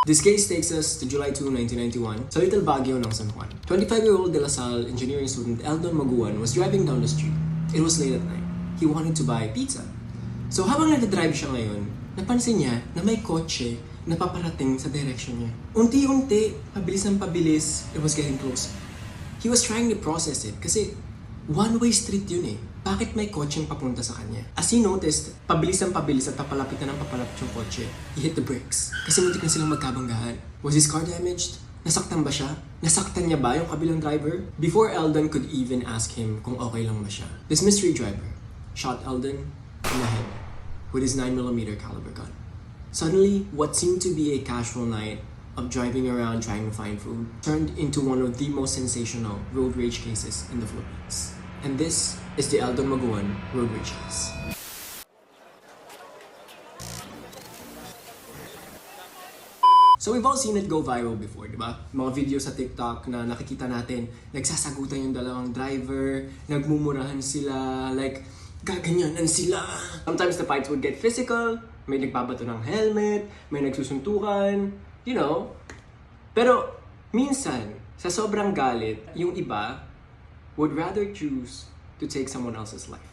This case takes us to July 2, 1991 sa Little Baguio ng San Juan. 25-year-old De La Salle engineering student Eldon Maguan was driving down the street. It was late at night. He wanted to buy pizza. So habang nagdadrive siya ngayon, napansin niya na may kotse na paparating sa direction niya. Unti-unti, pabilis ng pabilis, it was getting closer. He was trying to process it kasi one-way street yun eh. Bakit may kotseng papunta sa kanya? As he noticed, pabilis ng pabilis at papalapit na ng papalapit yung kotse, he hit the brakes. Kasi muntik na silang magkabanggaan. Was his car damaged? Nasaktan ba siya? Nasaktan niya ba yung kabilang driver? Before Eldon could even ask him kung okay lang ba siya, this mystery driver shot Eldon in the head with his 9mm caliber gun. Suddenly, what seemed to be a casual night of driving around trying to find food turned into one of the most sensational road rage cases in the Philippines. And this is the Eldon Maguan road rage case. So we've all seen it go viral before, di ba? Mga video sa TikTok na nakikita natin, nagsasagutan yung dalawang driver, nagmumurahan sila, like, gaganyanan sila. Sometimes the fights would get physical, may nagbabato ng helmet, may nagsusuntukan, you know. Pero minsan, sa sobrang galit, yung iba would rather choose to take someone else's life.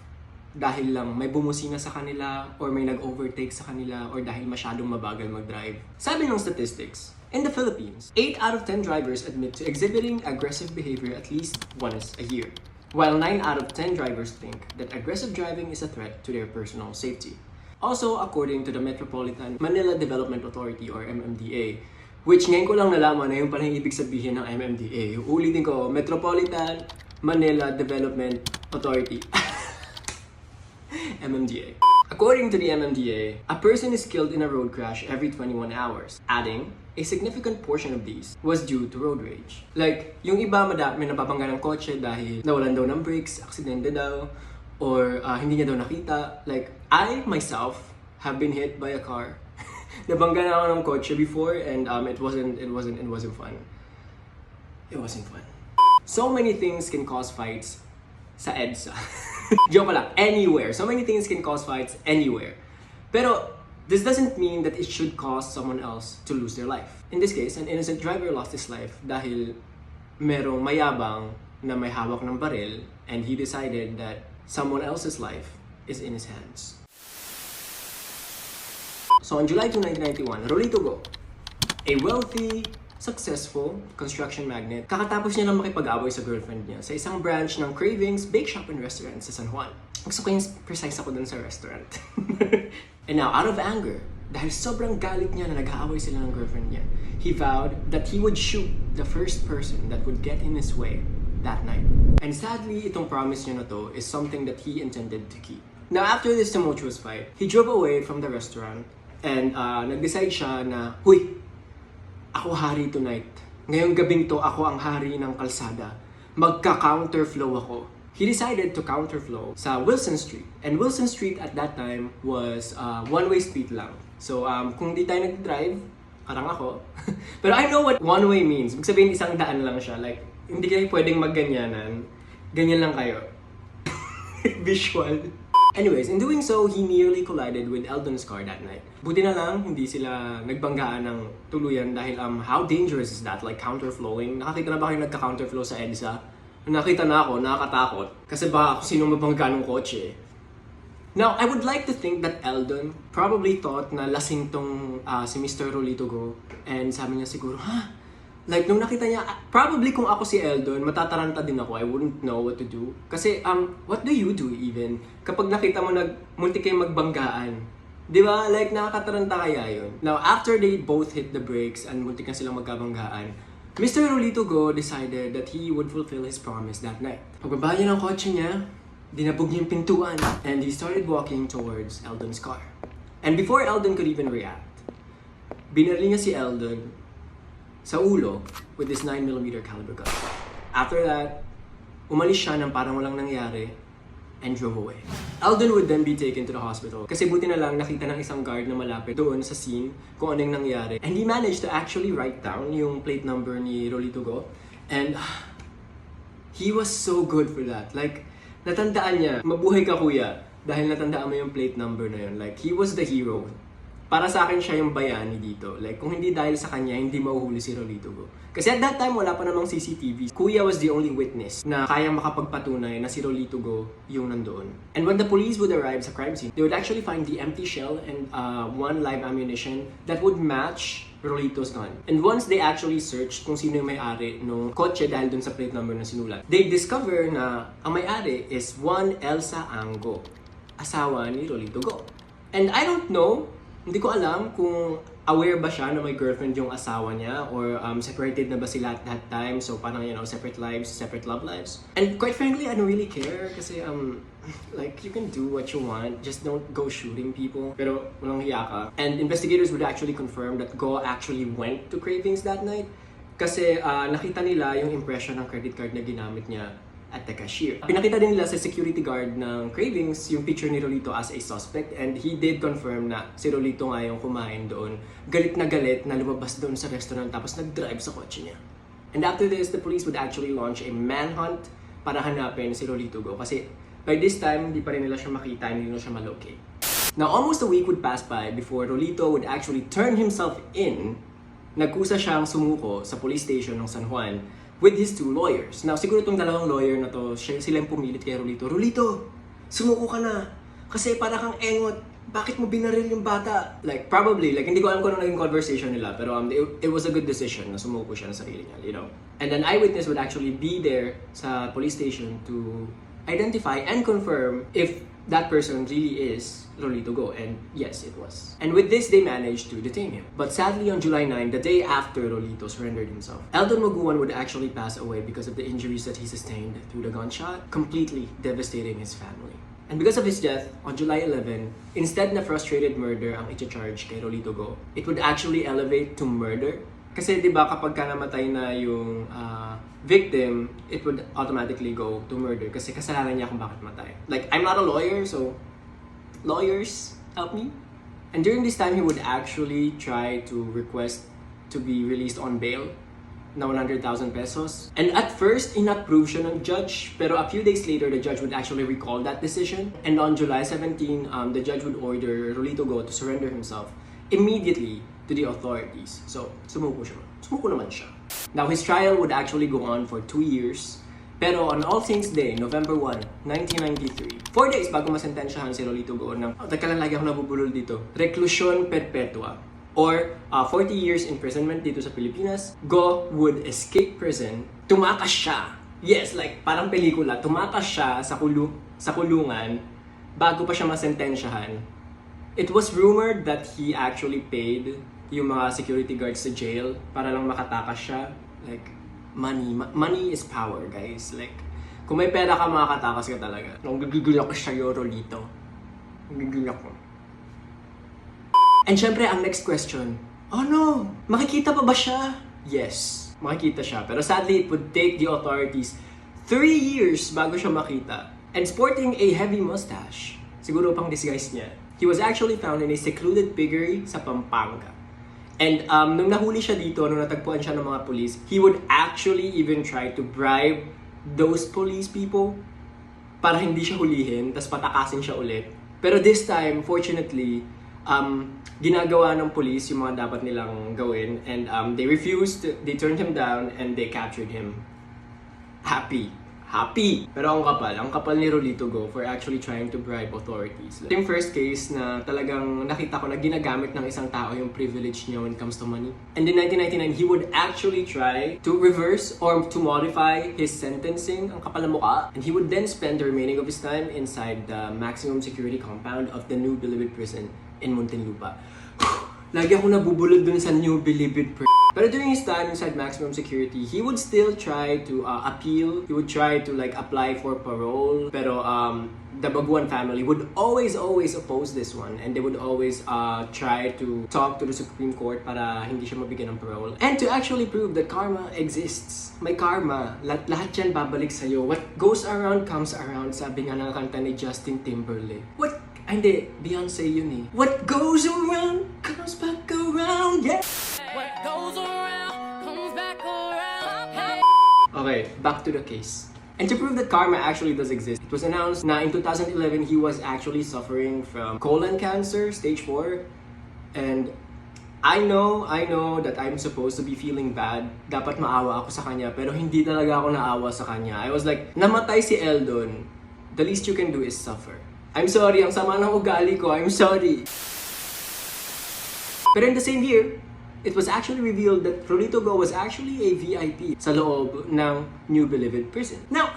Dahil lang may bumusina sa kanila, or may nag-overtake sa kanila, or dahil masyadong mabagal mag-drive. Sabi ng statistics, in the Philippines, 8 out of 10 drivers admit to exhibiting aggressive behavior at least once a year. While 9 out of 10 drivers think that aggressive driving is a threat to their personal safety. Also, according to the Metropolitan Manila Development Authority or MMDA, which ngayon ko lang nalaman na yung pala yung ibig sabihin ng MMDA. Ulitin ko, Metropolitan Manila Development Authority. MMDA. According to the MMDA, a person is killed in a road crash every 21 hours, adding a significant portion of these was due to road rage. Like, yung iba may nababangga ng kotse dahil nawalan daw ng brakes, aksidente daw, or hindi niya daw nakita. Like, I myself have been hit by a car. Nabangga na ako ng kotse before and it wasn't fun. It wasn't fun. So many things can cause fights sa EDSA. Joke lang, anywhere. So many things can cause fights anywhere. Pero this doesn't mean that it should cause someone else to lose their life. In this case, an innocent driver lost his life dahil merong mayabang na may hawak ng baril and he decided that someone else's life is in his hands. So on July 2, 1991, Rolito Go, a wealthy, successful construction magnate, kakatapos niya lang makipag-away sa girlfriend niya sa isang branch ng Cravings Bake Shop and Restaurant sa San Juan. Gusto ko yung precise ako dun sa restaurant. And now, out of anger, dahil sobrang galit niya na nag-aaway sila ng girlfriend niya, he vowed that he would shoot the first person that would get in his way that night. And sadly, itong promise niya na to is something that he intended to keep. Now, after this tumultuous fight, he drove away from the restaurant and nag-decide siya na, huy, ako hari tonight. Ngayong gabing to, ako ang hari ng kalsada. Magka-counterflow ako. He decided to counterflow sa Wilson Street. And Wilson Street at that time was one-way street lang. So kung di tayo nag-drive, parang ako. Pero I know what one-way means. Ibig sabihin isang daan lang siya. Like, hindi kayo pwedeng magganyanan. Ganyan lang kayo. Visual. Anyways, in doing so, he nearly collided with Eldon's car that night. Buti na lang, hindi sila nagbanggaan ng tuluyan dahil how dangerous is that? Like counterflowing? Nakakita na ba kayo nagka-counterflow sa EDSA? Nakita na ako, nakakatakot. Kasi baka kung sino mabangga ng kotse. Now, I would like to think that Eldon probably thought na lasing tong si Mr. Rolito Go. And sabi niya siguro, like, nung nakita niya, probably kung ako si Eldon, matataranta din ako. I wouldn't know what to do. Kasi, what do you do even? Kapag nakita mo muntik kayong magbanggaan. Di ba? Like, nakakataranta kaya yun. Now, after they both hit the brakes and muntik na silang magkabanggaan, Mr. Rolito Go decided that he would fulfill his promise that night. Pagbaba niya ng kotse niya, dinabog niya yung pintuan, and he started walking towards Eldon's car. And before Eldon could even react, binaril niya si Eldon sa ulo with this 9mm caliber gun. After that, umalis siya ng parang walang nangyari and drove away. Eldon would then be taken to the hospital kasi buti na lang nakita ng isang guard na malapit doon sa scene kung anong nangyari. And he managed to actually write down yung plate number ni Rolito Go. And he was so good for that. Like, natandaan niya, mabuhay ka kuya, dahil natandaan mo yung plate number na yun. Like, he was the hero para sa akin siya yung bayani dito. Like, kung hindi dahil sa kanya, hindi mahuhuli si Rolito Go. Kasi at that time, wala pa namang CCTV. Kuya was the only witness na kayang makapagpatunay na si Rolito Go yung nandoon. And when the police would arrive sa crime scene, they would actually find the empty shell and one live ammunition that would match Rolito's gun. And once they actually searched kung sino yung may-ari nung kotse dahil dun sa plate number na sinulat, they discover na ang may-ari is one Elsa Ango, asawa ni Rolito Go. And I don't know, hindi ko alam kung aware ba siya na may girlfriend yung asawa niya or separated na ba sila at that time, so parang separate lives, separate love lives. And quite frankly, I don't really care kasi like you can do what you want, just don't go shooting people. Pero walang hiya ka. And investigators would actually confirm that Go actually went to Cravings that night kasi nakita nila yung impression ng credit card na ginamit niya at the cashier. Pinakita din nila sa security guard ng Cravings yung picture ni Rolito as a suspect, and he did confirm na si Rolito nga yung kumain doon. Galit na lumabas doon sa restaurant tapos nag-drive sa kotse niya. And after this, the police would actually launch a manhunt para hanapin si Rolito Go kasi by this time, hindi pa rin nila siya makita, hindi nila siya malocate. Now, almost a week would pass by before Rolito would actually turn himself in. Nagkusa siyang sumuko sa police station ng San Juan with his two lawyers. Now, siguro itong dalawang lawyer na to, sila yung pumilit kay Rolito. Rolito, sumuko ka na. Kasi para kang engot. Bakit mo binaril yung bata? Like, probably, like, hindi ko alam kung ano naging conversation nila, pero it was a good decision na sumuko siya ng sarili niya, you know? And an eyewitness would actually be there sa police station to identify and confirm if that person really is Rolito Go, and yes, it was. And with this, they managed to detain him. But sadly, on July 9, the day after Rolito surrendered himself, Eldon Maguan would actually pass away because of the injuries that he sustained through the gunshot, completely devastating his family. And because of his death, on July 11, instead na frustrated murder ang i-charge kay Rolito Go, it would actually elevate to murder. Kasi di ba kapag ka namatay na yung victim, it would automatically go to murder kasi kasalanan niya kung bakit matay. Like, I'm not a lawyer, so lawyers, help me. And during this time, he would actually try to request to be released on bail na 100,000 pesos. And at first, inapprove siya ng judge, pero a few days later, the judge would actually recall that decision. And on July 17, the judge would order Rolito Go to surrender himself immediately to the authorities. So, sumuko naman siya. Now, his trial would actually go on for 2 years. Pero on All Saints Day, November 1, 1993, 4 days bago masentensyahan si Rolito Go ng, teka lang, lagi ako nabubulol dito, reclusion perpetua or 40 years imprisonment dito sa Pilipinas. Go would escape prison, tumakas siya. Yes, like parang pelikula, tumakas siya sa kulungan bago pa siya masentensyahan. It was rumored that he actually paid yung mga security guards sa jail para lang makatakas siya. Like, money is power, guys. Like, kung may pera ka, makakatakas ka talaga. Nagigilak ko sa'yo, Rolito. Nagigilak ko. And syempre, ang next question, oh no, makikita pa ba siya? Yes, makikita siya. Pero sadly, it would take the authorities 3 years bago siya makita. And sporting a heavy mustache, siguro pang disguise niya, he was actually found in a secluded piggery sa Pampanga. And nung nahuli siya dito, nung natagpuan siya ng mga police, he would actually even try to bribe those police people para hindi siya hulihin, tas patakasin siya ulit. Pero this time, fortunately, ginagawa ng police yung mga dapat nilang gawin, and they refused, they turned him down, and they captured him. Happy. Pero ang kapal ni Rolito Go for actually trying to bribe authorities. Like, yung first case na talagang nakita ko na ginagamit ng isang tao yung privilege niya when it comes to money. And in 1999, he would actually try to reverse or to modify his sentencing. Ang kapal na mukha. And he would then spend the remaining of his time inside the maximum security compound of the New Bilibid prison in Muntinlupa. Lagi ako nabubulod dun sa New Bilibid prison. Pero during his time inside maximum security, he would still try to appeal. He would try to like apply for parole. Pero the Maguan family would always oppose this one, and they would always try to talk to the Supreme Court para hindi siya mabigyan ng parole. And to actually prove that karma exists. May karma. Lahat yan babalik sa'yo. What goes around comes around. Sabi nga ng kanta ni Justin Timberlake. Hindi, Beyonce yun eh. What goes around comes back around, yeah! What goes around comes back around. Okay, back to the case. And to prove that karma actually does exist, it was announced na in 2011 he was actually suffering from colon cancer, stage 4. And I know that I'm supposed to be feeling bad. Dapat maawa ako sa kanya, pero hindi talaga ako naawa sa kanya. I was like, namatay si Eldon. The least you can do is suffer. I'm sorry, ang sama ng ugali ko. I'm sorry. Pero in the same year, it was actually revealed that Rolito Go was actually a VIP sa loob ng New Bilibid prison. Now,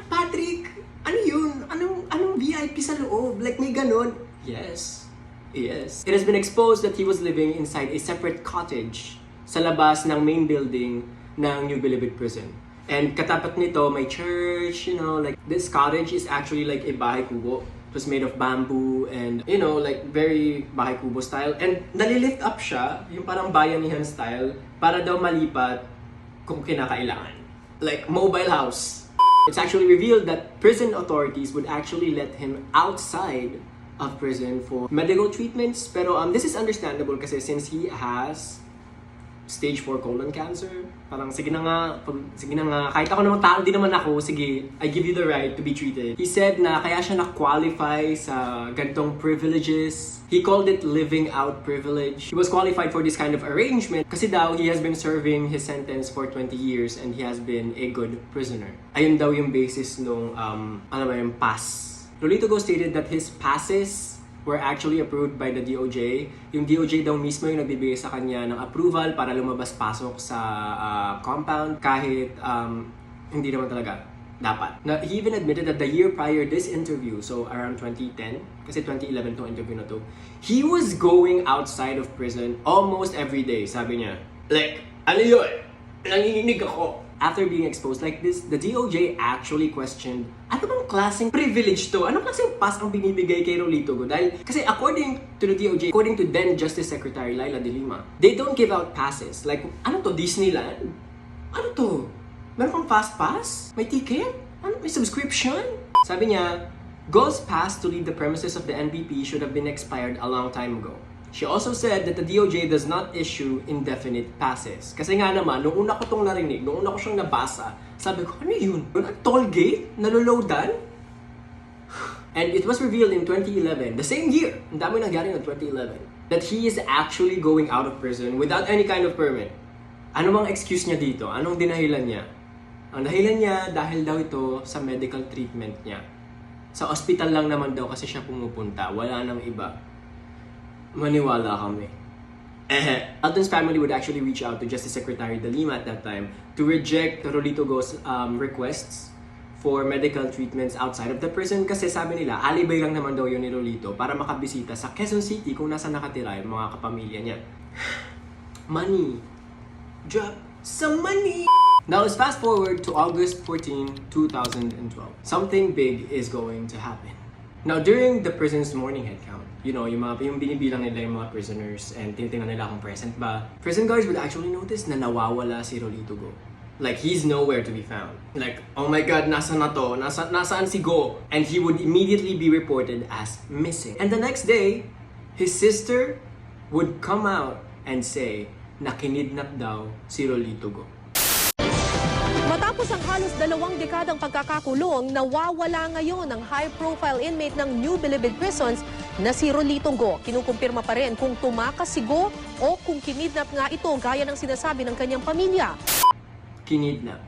Patrick, ano yun? Anong VIP sa loob? Like may ganon? Yes. It has been exposed that he was living inside a separate cottage sa labas ng main building ng New Bilibid prison. And katapat nito, may church, like this cottage is actually like a bahay kubo. It was made of bamboo and, like very bahay kubo style. And nalilift up siya, yung parang bayanihan style, para daw malipat kung kinakailangan. Like mobile house. It's actually revealed that prison authorities would actually let him outside of prison for medical treatments. Pero this is understandable kasi since he has stage 4 colon cancer, parang sige na nga, kahit ako namang tao, di naman ako, sige, I give you the right to be treated. He said na kaya siya na-qualify sa gantong privileges. He called it living out privilege. He was qualified for this kind of arrangement kasi daw he has been serving his sentence for 20 years and he has been a good prisoner. Ayun daw yung basis nung, yung pass. Rolito Go stated that his passes were actually approved by the DOJ. Yung DOJ daw mismo yung nagbibigay sa kanya ng approval para lumabas-pasok sa compound kahit hindi naman talaga dapat. Now, he even admitted that the year prior this interview, so around 2010, kasi 2011 tong interview na to, he was going outside of prison almost every day, sabi niya. Like, ano yun? Nanginginig ako. After being exposed like this, the DOJ actually questioned, ano bang klaseng privilege to? Anong klaseng pass ang binibigay kay Rolito Go? Dahil, kasi according to the DOJ, according to then Justice Secretary Laila de Lima, they don't give out passes. Like, ano to? Disneyland? Ano to? Meron kang fast pass? May ticket? Ano? May subscription? Sabi niya, Go's pass to leave the premises of the NBP should have been expired a long time ago. She also said that the DOJ does not issue indefinite passes. Kasi nga naman, nung una ko itong narinig, nung una ko siyang nabasa, sabi ko, ano yun? Ang toll gate? Naloloadan? And it was revealed in 2011, the same year, ang dami nangyari ng 2011, that he is actually going out of prison without any kind of permit. Ano bang excuse niya dito? Anong dinahilan niya? Ang dahilan niya, dahil daw ito sa medical treatment niya. Sa ospital lang naman daw kasi siya pumupunta, wala nang iba. Maniwala kami. Eldon's family would actually reach out to Justice Secretary de Lima at that time to reject Rolito Go's requests for medical treatments outside of the prison kasi sabi nila, alibay lang naman daw yun ni Rolito para makabisita sa Quezon City kung nasa nakatira yung mga kapamilya niya. Money. Drop some money! Now let's fast forward to August 14, 2012. Something big is going to happen. Now during the prison's morning head count, yung binibilang nila yung mga prisoners and tinitingnan nila kung present ba, prison guards would actually notice na nawawala si Rolito Go. Like, he's nowhere to be found. Like, oh my God, nasa na to? Nasaan si Go? And he would immediately be reported as missing. And the next day, his sister would come out and say na kinidnap daw si Rolito Go. Matapos ang halos 2 dekadang pagkakakulong, nawawala ngayon ang high-profile inmate ng New Bilibid Prisons na si Rolito Go. Kinukumpirma pa rin kung tumakas si Go o kung kinidnap nga ito gaya ng sinasabi ng kanyang pamilya. Kinidnap.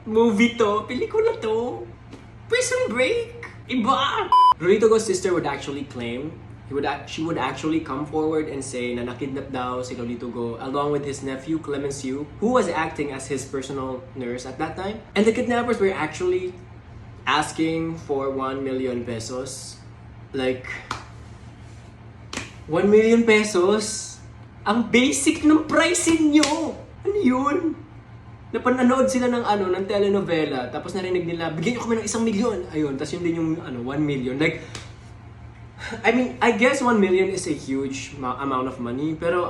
Movie to, pelikula to. Prison Break. Iba. Rolito Go's sister would actually claim she would actually come forward and say na nakidnap daw si Rolito Go along with his nephew Clemencio, who was acting as his personal nurse at that time. And the kidnappers were actually asking for 1 million pesos. Like, 1 million pesos? Ang basic ng pricing nyo! Ano yun? Napanood sila ng ng telenovela, tapos narinig nila, bigyan nyo kami ng 1 milyon. Ayun, tapos yun din yung 1 million. Like, I mean, I guess 1 million is a huge amount of money, pero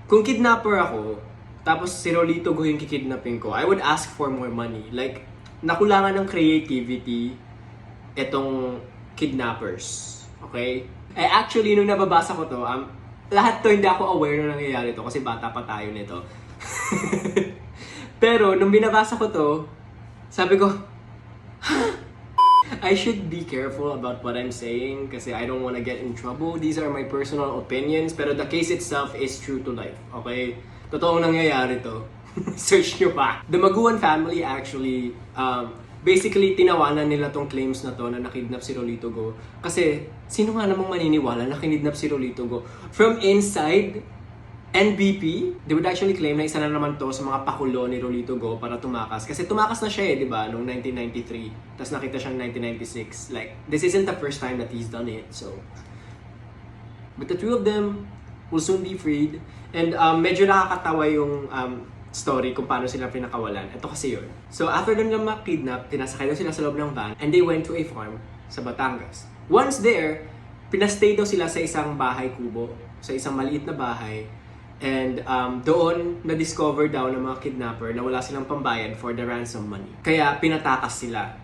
kung kidnapper ako, tapos si Rolito Go yung kikidnapin ko, I would ask for more money. Like, nakulangan ng creativity etong kidnappers. Okay? Actually, nung nababasa ko to, lahat to hindi ako aware na nangyayari to kasi bata pa tayo nito. Pero, nung binabasa ko to, sabi ko, I should be careful about what I'm saying kasi I don't want to get in trouble. These are my personal opinions, pero the case itself is true to life, okay? Totoong nangyayari to. Search nyo pa. The Maguan family actually, basically, tinawanan nila tong claims na to na nakidnap si Rolito Go. Kasi, sino nga namang maniniwala na kinidnap si Rolito Go? From inside NBP, they would actually claim na isa na naman to sa mga pakulo ni Rolito Go para tumakas. Kasi tumakas na siya di ba, noong 1993. Tapos nakita siya noong 1996. Like, this isn't the first time that he's done it, so. But the two of them will soon be freed. And medyo nakakatawa yung story kung paano sila pinakawalan. Ito kasi yun. So, after them na makidnap, tinasakay daw sila sa loob ng van and they went to a farm sa Batangas. Once there, pinastay daw sila sa isang bahay kubo, sa isang maliit na bahay. And doon na-discover daw ng mga kidnapper na wala silang pambayad for the ransom money. Kaya pinatakas sila.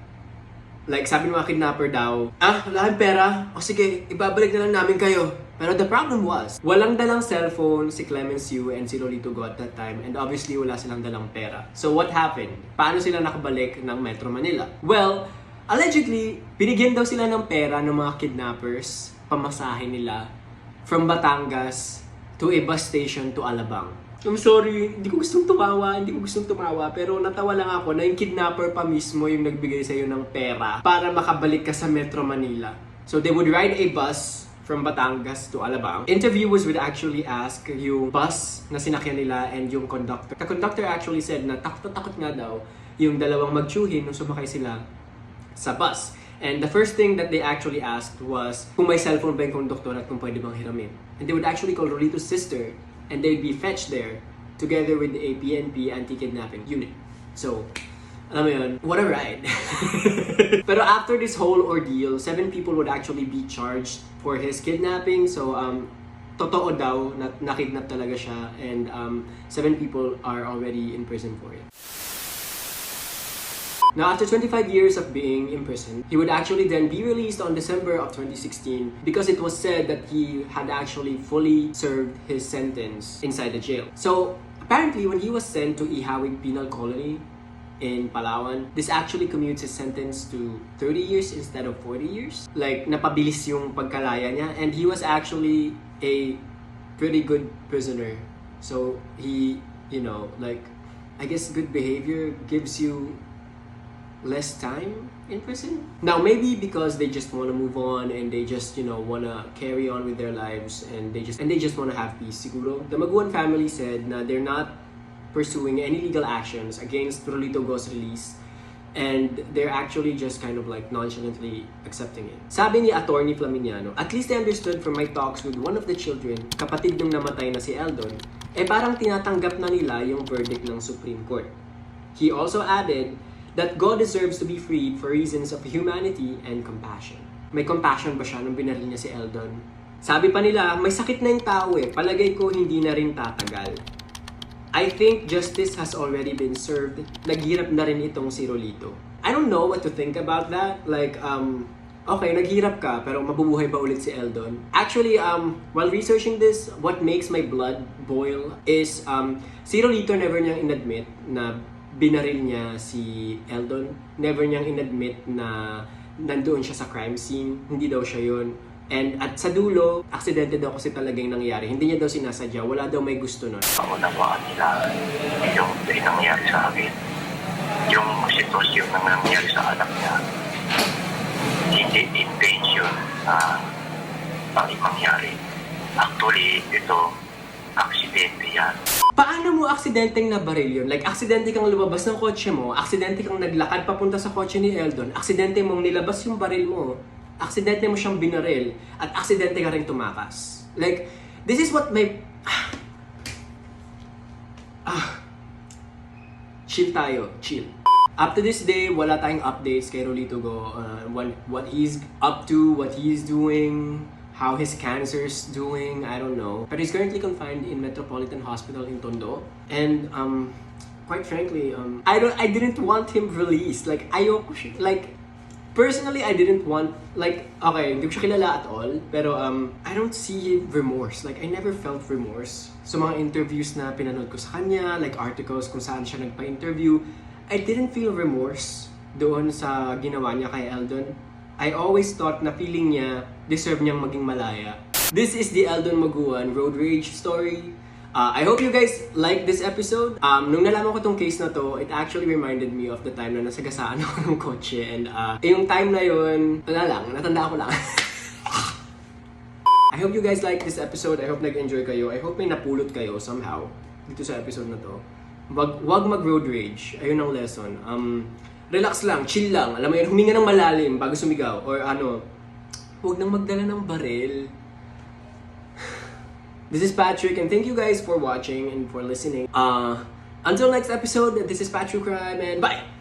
Like sabi ng mga kidnapper daw, wala kang pera? O sige, ibabalik na lang namin kayo. Pero the problem was, walang dalang cellphone si Clemens Yu and si Rolito Go at that time. And obviously wala silang dalang pera. So what happened? Paano sila nakabalik ng Metro Manila? Well, allegedly, binigyan daw sila ng pera ng mga kidnappers, pamasahe nila from Batangas to a bus station to Alabang. I'm sorry, hindi ko gustong tumawa, pero natawa lang ako na yung kidnapper pa mismo yung nagbigay sa'yo ng pera para makabalik ka sa Metro Manila. So they would ride a bus from Batangas to Alabang. Interviewers would actually ask yung bus na sinakyan nila and yung conductor. The conductor actually said na takot nga daw yung dalawang magtsuhin nung sumakay sila sa bus. And the first thing that they actually asked was kung may cellphone ba yung conductor at kung pwede bang hiramin. And they would actually call Rolito's sister and they'd be fetched there together with a PNP anti-kidnapping unit. So, alam mo yun, what a ride. Pero after this whole ordeal, 7 people would actually be charged for his kidnapping. So, totoo daw na nakidnap talaga siya and 7 people are already in prison for it. Now, after 25 years of being imprisoned, he would actually then be released on December of 2016 because it was said that he had actually fully served his sentence inside the jail. So, apparently, when he was sent to Ihawig Penal Colony in Palawan, this actually commutes his sentence to 30 years instead of 40 years. Like, napabilis yung pagkalaya niya and he was actually a pretty good prisoner. So, he, like, I guess good behavior gives you less time in prison. Now, maybe because they just want to move on and they just, want to carry on with their lives and they just want to have peace, siguro. The Maguan family said na they're not pursuing any legal actions against Rolito Go's release and they're actually just kind of like nonchalantly accepting it. Sabi ni Attorney Flaminiano, at least I understood from my talks with one of the children, kapatid ng namatay na si Eldon, parang tinatanggap na nila yung verdict ng Supreme Court. He also added that God deserves to be freed for reasons of humanity and compassion. May compassion ba siya nung binaril niya si Eldon? Sabi pa nila, may sakit na yung tao palagay ko hindi na rin tatagal. I think justice has already been served. Naghirap na rin itong si Rolito. I don't know what to think about that. Like, okay, naghirap ka, pero mabubuhay ba ulit si Eldon? Actually, while researching this, what makes my blood boil is si Rolito never niyang inadmit na binaril niya si Eldon. Never niyang inadmit na nandoon siya sa crime scene. Hindi daw siya yun. And at sa dulo, aksidente daw kasi talaga yung nangyari. Hindi niya daw sinasadya. Wala daw may gusto nun. Paunawaan nila yung nangyari sa akin. Yung sitwasyon na nangyari sa anak niya. Hindi intention na mangyari. Actually, ito, aksidente yan. Paano mo aksidenteng nabaril yun? Like, aksidente kang lumabas ng kotse mo, aksidente kang naglakad papunta sa kotse ni Eldon, aksidente mong nilabas yung baril mo, aksidente mo siyang binaril, at aksidente ka rin tumakas. Like, this is what my... Chill tayo, chill. Up to this day, wala tayong updates kay Rolito Go, what he's up to, what he's doing, how his cancer's doing, I don't know. But he's currently confined in Metropolitan Hospital in Tondo. And quite frankly, I didn't want him released. Like, ayoko siya. Like, personally, I didn't want, like, okay, hindi ko siya kilala at all. Pero I don't see remorse. Like, I never felt remorse. So mga interviews na pinanood ko sa kanya, like articles kung saan siya nagpa-interview, I didn't feel remorse doon sa ginawa niya kay Eldon. I always thought na feeling niya deserve niyang maging malaya. This is the Eldon Maguan road rage story. I hope you guys like this episode. Nung nalaman ko tong case na to, it actually reminded me of the time na nasagasaan ako ng kotse. And yung time na yun, wala lang, natanda ko lang. I hope you guys like this episode. I hope nag-enjoy kayo. I hope may napulot kayo somehow dito sa episode na to. Wag mag-road rage. Ayun ang lesson. Relax lang, chill lang. Alam mo yun, huminga ng malalim bago sumigaw. Or huwag nang magdala ng baril. This is Patrick, and thank you guys for watching and for listening. Until next episode, this is Pat-Truecrime, and bye!